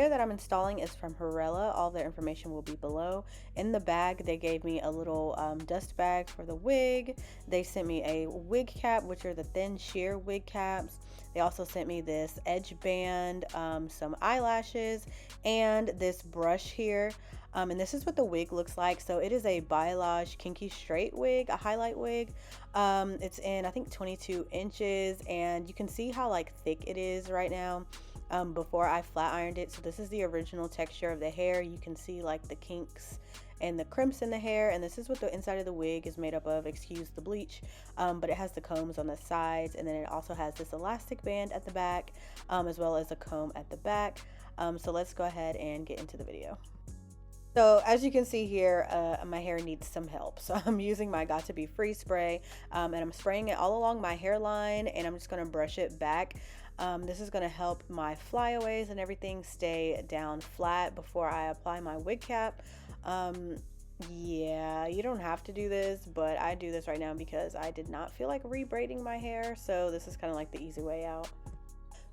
hair that I'm installing is from Hurela. All their information will be below. In the bag, they gave me a little dust bag for the wig. They sent me a wig cap, which are the thin sheer wig caps. They also sent me this edge band, some eyelashes, and this brush here. And this is what the wig looks like. So it is a Biolage kinky straight wig, a highlight wig. It's in, I think, 22 inches, and you can see how like thick it is right now. Before I flat ironed it. So this is the original texture of the hair. You can see like the kinks and the crimps in the hair, and this is what the inside of the wig is made up of, excuse the bleach. But it has the combs on the sides, and then it also has this elastic band at the back, as well as a comb at the back. So let's go ahead and get into the video. So as you can see here, my hair needs some help. So I'm using my Got to Be Free spray, and I'm spraying it all along my hairline, and I'm just going to brush it back. This is going to help my flyaways and everything stay down flat before I apply my wig cap. Yeah, you don't have to do this, but I do this right now because I did not feel like rebraiding my hair. So this is kind of like the easy way out.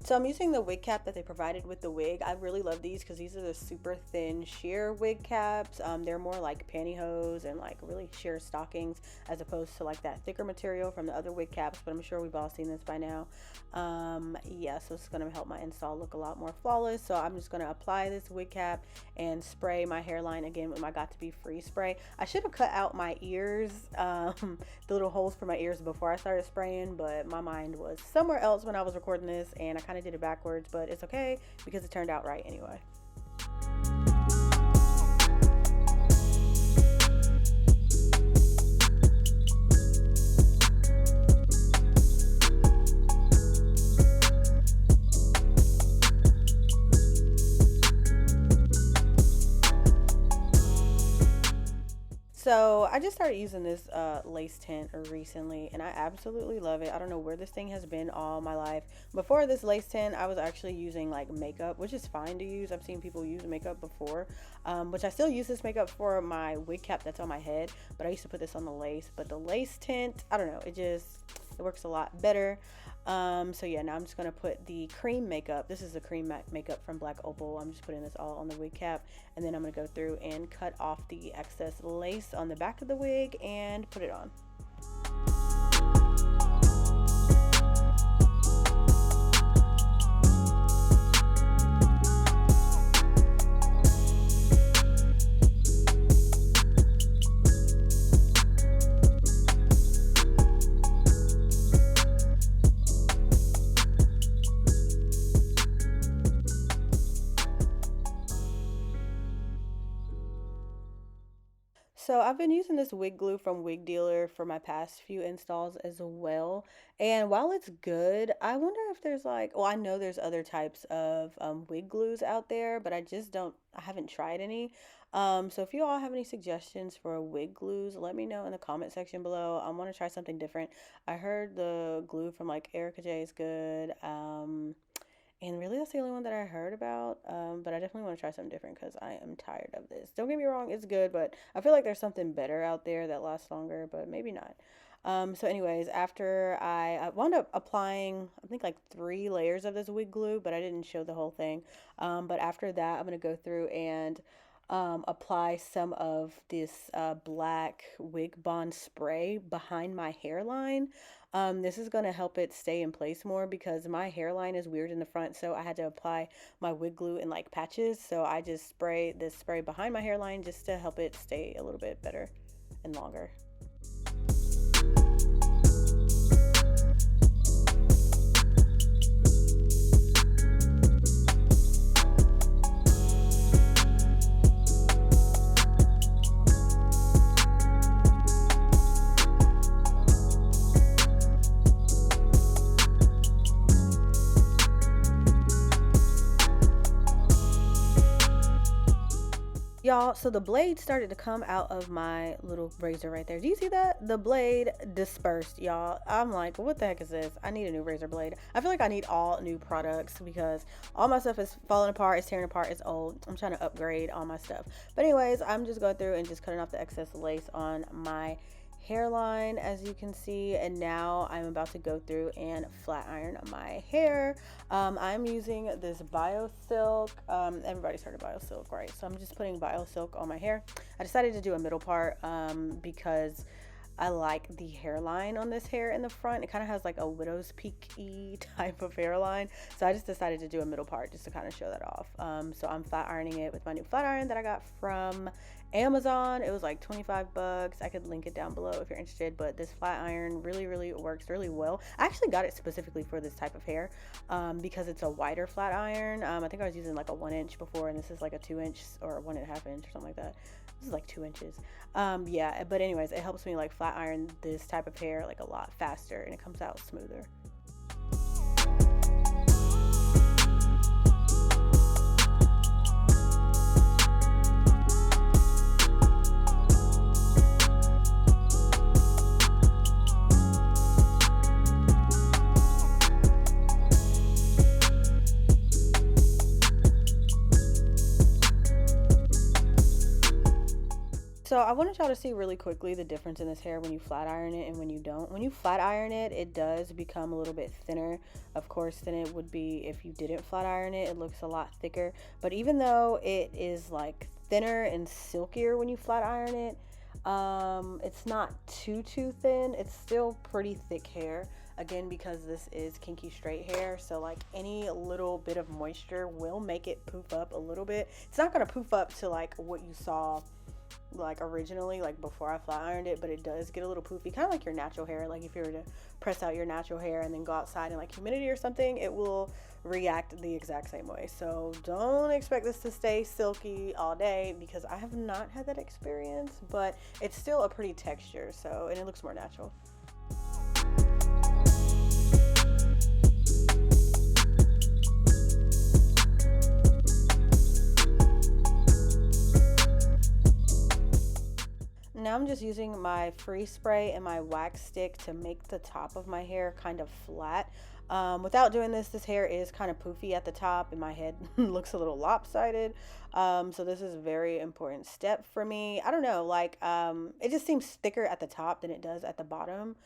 So I'm using the wig cap that they provided with the wig. I really love these because these are the super thin sheer wig caps. They're more like pantyhose and like really sheer stockings, as opposed to like that thicker material from the other wig caps, but I'm sure we've all seen this by now. Yeah, so it's going to help my install look a lot more flawless. So I'm just going to apply this wig cap and spray my hairline again with my Got to Be Free spray. I should have cut out my ears, the little holes for my ears before I started spraying, but my mind was somewhere else when I was recording this, and I kind of did it backwards, but it's okay because it turned out right anyway. So I just started using this lace tint recently, and I absolutely love it. I don't know where this thing has been all my life. Before this lace tint, I was actually using like makeup, which is fine to use. I've seen people use makeup before, which I still use this makeup for my wig cap that's on my head, but I used to put this on the lace. But the lace tint, I don't know, it works a lot better. So yeah, now I'm just gonna put the cream makeup. This is the cream makeup from Black Opal. I'm just putting this all on the wig cap, and then I'm gonna go through and cut off the excess lace on the back of the wig and put it on. So I've been using this wig glue from Wig Dealer for my past few installs as well. And while it's good, I wonder if there's like, well, I know there's other types of wig glues out there, but I haven't tried any. So if you all have any suggestions for wig glues, let me know in the comment section below. I want to try something different. I heard the glue from like Erica J is good. And really, that's the only one that I heard about. But I definitely want to try something different because I am tired of this. Don't get me wrong, it's good, but I feel like there's something better out there that lasts longer, but maybe not. So anyways, after I wound up applying, I think like 3 layers of this wig glue, but I didn't show the whole thing. But after that, I'm going to go through and apply some of this black wig bond spray behind my hairline. This is going to help it stay in place more because my hairline is weird in the front, so I had to apply my wig glue in like patches. So I just spray this spray behind my hairline just to help it stay a little bit better and longer. Y'all, so the blade started to come out of my little razor right there. Do you see that? The blade dispersed, y'all. I'm like, what the heck is this? I need a new razor blade. I feel like I need all new products because all my stuff is falling apart, it's tearing apart, it's old. I'm trying to upgrade all my stuff. But anyways, I'm just going through and just cutting off the excess lace on my hairline, as you can see, and now I'm about to go through and flat iron my hair. I'm using this BioSilk. Everybody's heard of BioSilk, right? So I'm just putting BioSilk on my hair. I decided to do a middle part because I like the hairline on this hair in the front. It kind of has like a widow's peak-y type of hairline. So I just decided to do a middle part just to kind of show that off. So I'm flat ironing it with my new flat iron that I got from Amazon. It was like 25 bucks. I could link it down below if you're interested, but this flat iron really works really well. I actually got it specifically for this type of hair because it's a wider flat iron. I think I was using like a 1 inch before, and this is like a 2 inch or 1.5 inch or something like that. This is like 2 inches. Yeah, but anyways, it helps me like flat iron this type of hair like a lot faster, and it comes out smoother. So I wanted y'all to see really quickly the difference in this hair when you flat iron it and when you don't. When you flat iron it, it does become a little bit thinner, of course, than it would be if you didn't flat iron it. It looks a lot thicker. But even though it is like thinner and silkier when you flat iron it, it's not too thin. It's still pretty thick hair. Again, because this is kinky straight hair, so like any little bit of moisture will make it poof up a little bit. It's not gonna poof up to like what you saw like originally, like before I flat ironed it, but it does get a little poofy, kind of like your natural hair. Like if you were to press out your natural hair and then go outside in like humidity or something, it will react the exact same way. So don't expect this to stay silky all day, because I have not had that experience, but it's still a pretty texture, so, and it looks more natural. Now I'm just using my free spray and my wax stick to make the top of my hair kind of flat. Without doing this, this hair is kind of poofy at the top and my head looks a little lopsided. So this is a very important step for me. I don't know, like it just seems thicker at the top than it does at the bottom.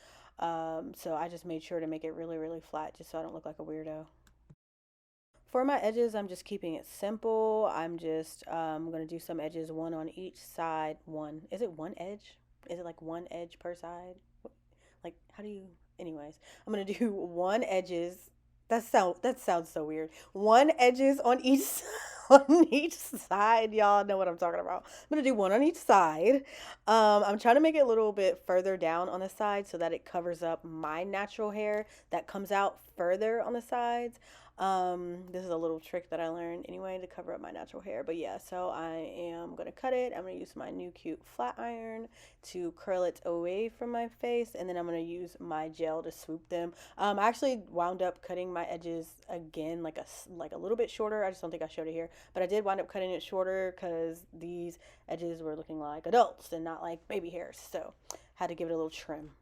So I just made sure to make it really flat just so I don't look like a weirdo. For my edges, I'm just keeping it simple. I'm just going to do some edges, one on each side. One. Is it one edge? Is it like one edge per side? Like, how do you... Anyways, I'm going to do one edges. That sounds so weird. One edges on each on each side. Y'all know what I'm talking about. I'm going to do one on each side. I'm trying to make it a little bit further down on the side so that it covers up my natural hair that comes out further on the sides. This is a little trick that I learned anyway to cover up my natural hair. But yeah, so I am going to cut it. I'm going to use my new cute flat iron to curl it away from my face, and then I'm going to use my gel to swoop them. I actually wound up cutting my edges again like a little bit shorter. I just don't think I showed it here, but I did wind up cutting it shorter because these edges were looking like adults and not like baby hairs, so had to give it a little trim.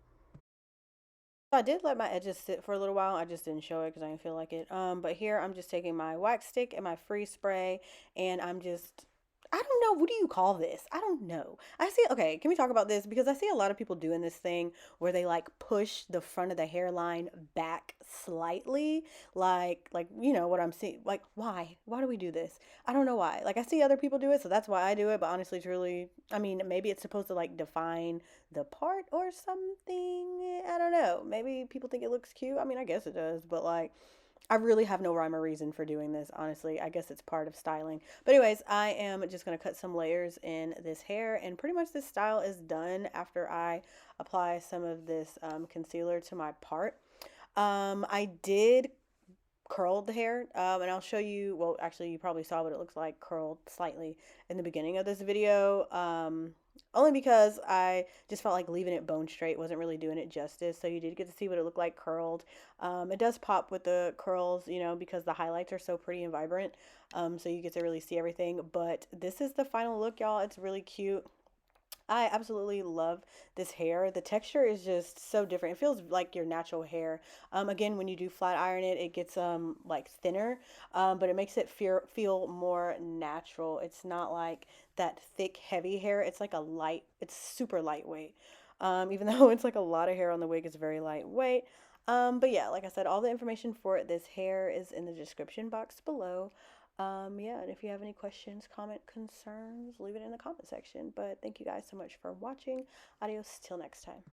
I did let my edges sit for a little while. I just didn't show it because I didn't feel like it. But here I'm just taking my wax stick and my free spray, and I'm just, I don't know, what do you call this? I don't know. I see, okay, can we talk about this? Because I see a lot of people doing this thing where they like push the front of the hairline back slightly, like you know what I'm seeing. Like, why? Why do we do this? I don't know why. Like, I see other people do it, so that's why I do it. But honestly, truly, I mean, maybe it's supposed to like define the part or something. I don't know. Maybe people think it looks cute. I mean, I guess it does, but like, I really have no rhyme or reason for doing this, honestly. I guess it's part of styling. But anyways, I am just going to cut some layers in this hair, and pretty much this style is done after I apply some of this concealer to my part. I did curl the hair, and I'll show you, well, actually you probably saw what it looks like curled slightly in the beginning of this video, only because I just felt like leaving it bone straight wasn't really doing it justice. So you did get to see what it looked like curled. It does pop with the curls, you know, because the highlights are so pretty and vibrant, so you get to really see everything. But this is the final look, y'all. It's really cute. I absolutely love this hair. The texture is just so different. It feels like your natural hair. Again, when you do flat iron it, it gets like thinner, but it makes it feel more natural. It's not like that thick, heavy hair. It's like a light. It's super lightweight. Even though it's like a lot of hair on the wig, it's very lightweight. But yeah, like I said, all the information for this hair is in the description box below. Yeah, and if you have any questions, comment, concerns, leave it in the comment section. But thank you guys so much for watching. Adios till next time.